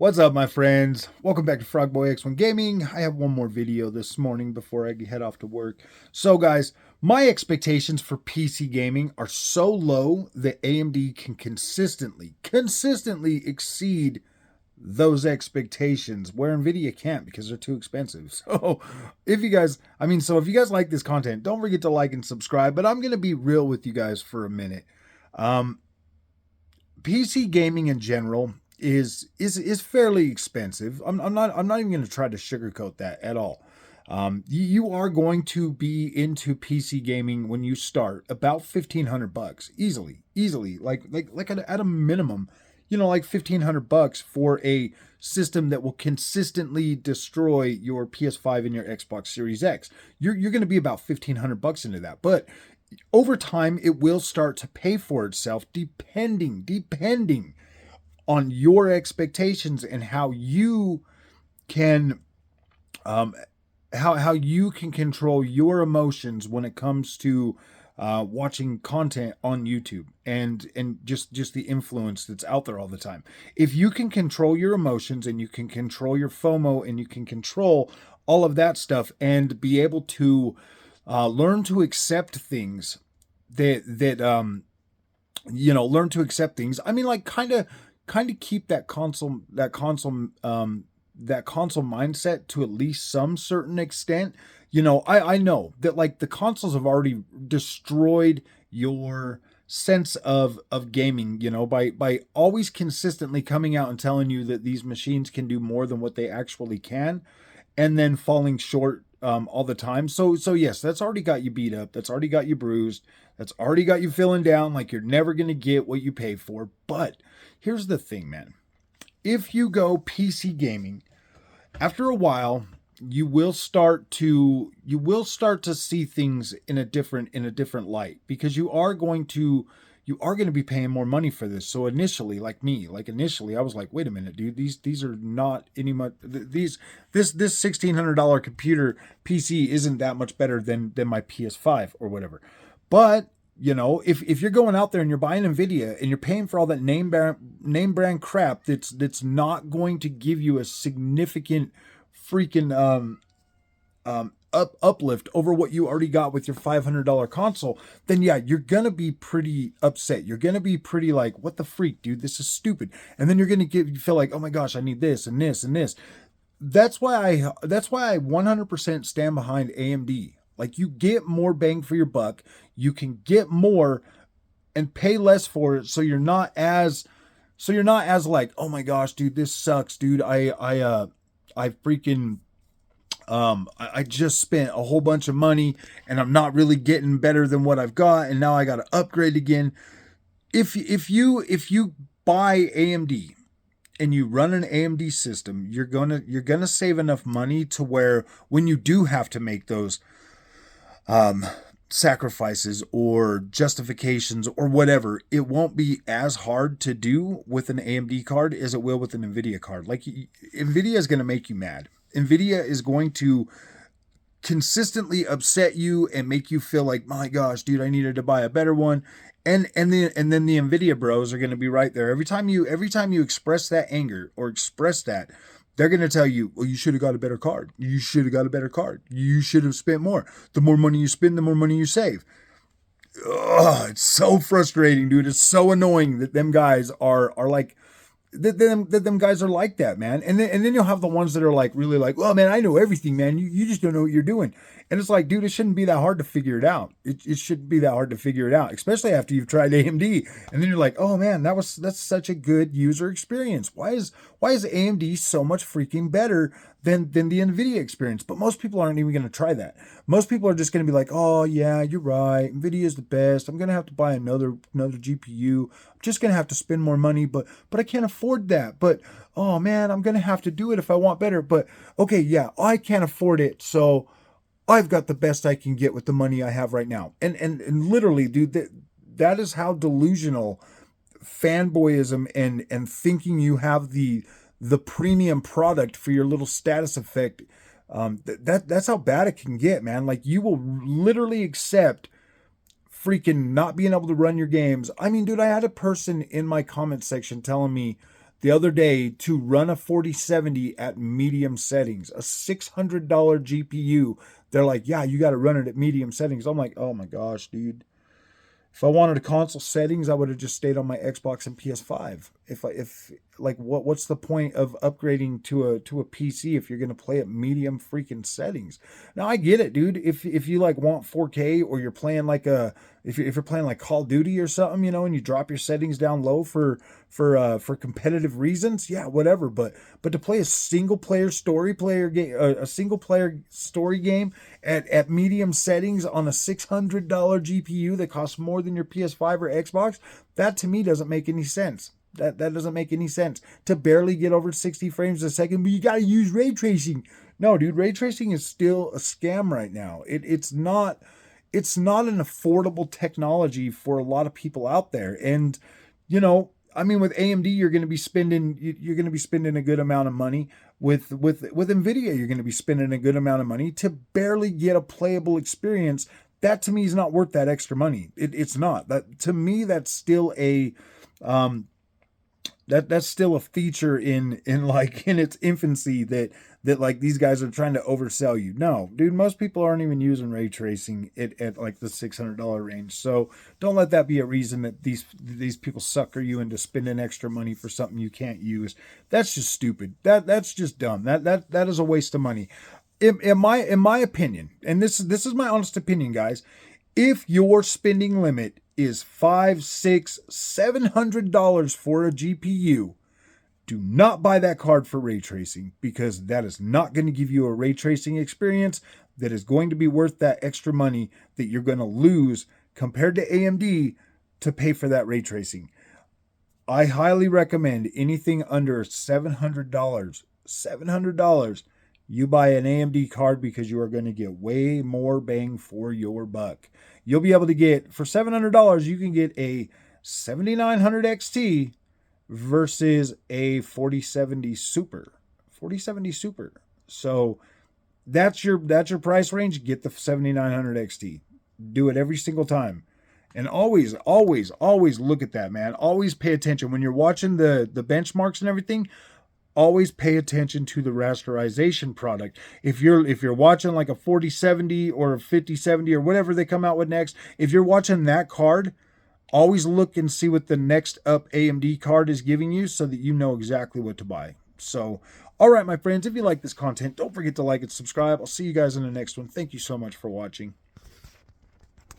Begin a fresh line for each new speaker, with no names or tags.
What's up, my friends? Welcome back to Frogboy X1 Gaming. I have one more video this morning before I head off to work. So, guys, my expectations for PC gaming are so low that AMD can consistently exceed those expectations, where Nvidia can't because they're too expensive. So, if you guys like this content, don't forget to like and subscribe. But I'm gonna be real with you guys for a minute. Um, PC gaming in general is fairly expensive. I'm not even going to try to sugarcoat that at all. You are going to be into PC gaming when you start about $1,500 easily, like at a minimum, like $1,500 for a system that will consistently destroy your PS5 and your Xbox Series X. You're going to be about $1,500 into that, but over time it will start to pay for itself depending on your expectations and how you can um how you can control your emotions when it comes to watching content on YouTube and just the influence that's out there all the time. If you can control your emotions and you can control your FOMO and you can control all of that stuff and be able to learn to accept things that learn to accept things. I mean, like kind of keep that console mindset to at least some certain extent. I know that like the consoles have already destroyed your sense of gaming, by always consistently coming out and telling you that these machines can do more than what they actually can, and then falling short all the time. So yes, that's already got you beat up. That's already got you bruised. That's already got you feeling down like you're never gonna get what you pay for. But here's the thing, man. If you go PC gaming, after a while, you will start to see things in a different light, because you are going to be paying more money for this. So initially, I was like, wait a minute, dude, these are not any much. This $1,600 computer PC isn't that much better than my PS5 or whatever. But if you're going out there and you're buying Nvidia and you're paying for all that name brand crap that's not going to give you a significant freaking uplift over what you already got with your $500 console, then yeah, you're gonna be pretty upset. You're gonna be pretty like, what the freak, dude? This is stupid. And then you're gonna feel like, oh my gosh, I need this and this and this. That's why I 100% stand behind AMD. Like, you get more bang for your buck. You can get more and pay less for it, so you're not as like, oh my gosh, dude, this sucks, dude. I freaking I just spent a whole bunch of money and I'm not really getting better than what I've got, and now I got to upgrade again. If you buy AMD and you run an AMD system, you're gonna save enough money to where when you do have to make those um, sacrifices or justifications or whatever, it won't be as hard to do with an AMD card as it will with an Nvidia card. Like, Nvidia is going to make you mad. Nvidia is going to consistently upset you and make you feel like, my gosh, dude, I needed to buy a better one. And then the Nvidia bros are going to be right there every time you express that anger or express that. They're going to tell you, well, you should have got a better card. You should have got a better card. You should have spent more. The more money you spend, the more money you save. Ugh, it's so frustrating, dude. It's so annoying that them guys are like, that them guys are like that, man. And then you'll have the ones that are like, really like, well, man, I know everything, man. You just don't know what you're doing. And it's like, dude, it shouldn't be that hard to figure it out. It shouldn't be that hard to figure it out, especially after you've tried AMD. And then you're like, oh man, that's such a good user experience. Why is AMD so much freaking better than the Nvidia experience? But most people aren't even going to try that. Most people are just going to be like, oh yeah, you're right. Nvidia is the best. I'm going to have to buy another GPU. I'm just going to have to spend more money, but I can't afford that. But oh man, I'm going to have to do it if I want better. But okay, yeah, I can't afford it. So I've got the best I can get with the money I have right now. And literally, dude, that is how delusional fanboyism and thinking you have the premium product for your little status effect. That's how bad it can get, man. Like, you will literally accept freaking not being able to run your games. I mean, dude, I had a person in my comment section telling me the other day to run a 4070 at medium settings, a $600 GPU. They're like, yeah, you got to run it at medium settings. I'm like, oh my gosh, dude. If I wanted a console settings, I would have just stayed on my Xbox and PS5. If like what's the point of upgrading to a PC if you're gonna play at medium freaking settings? Now I get it, dude. If you like want 4K or you're playing like a if you're playing like Call of Duty or something, and you drop your settings down low for competitive reasons, yeah, whatever. But to play a single player story player game, a single player story game at medium settings on a $600 GPU that costs more than your PS5 or Xbox, that to me doesn't make any sense. That doesn't make any sense. To barely get over 60 frames a second, but you got to use ray tracing. No, dude, ray tracing is still a scam right now. It's not an affordable technology for a lot of people out there. And I mean, with AMD, you're going to be spending a good amount of money. With Nvidia, you're going to be spending a good amount of money to barely get a playable experience. That to me is not worth that extra money. It's not. That to me, that's still a that's still a feature in its infancy that like these guys are trying to oversell you. No, dude, most people aren't even using ray tracing at like the $600 range. So don't let that be a reason that these people sucker you into spending extra money for something you can't use. That's just stupid. That's just dumb. That is a waste of money. In my opinion, and this is my honest opinion, guys, if your spending limit is $500, $600, $700 for a GPU, do not buy that card for ray tracing, because that is not going to give you a ray tracing experience that is going to be worth that extra money that you're going to lose compared to AMD to pay for that ray tracing. I highly recommend anything under $700. $700. You buy an AMD card, because you are going to get way more bang for your buck. You'll be able to get, for $700, you can get a 7900 XT versus a 4070 Super. 4070 Super. So that's your price range. Get the 7900 XT. Do it every single time. And always, always, always look at that, man. Always pay attention. When you're watching the benchmarks and everything, always pay attention to the rasterization product. If you're watching like a 4070 or a 5070 or whatever they come out with next, if you're watching that card, always look and see what the next up AMD card is giving you, so that you know exactly what to buy. So, all right, my friends, if you like this content, don't forget to like and subscribe. I'll see you guys in the next one. Thank you so much for watching.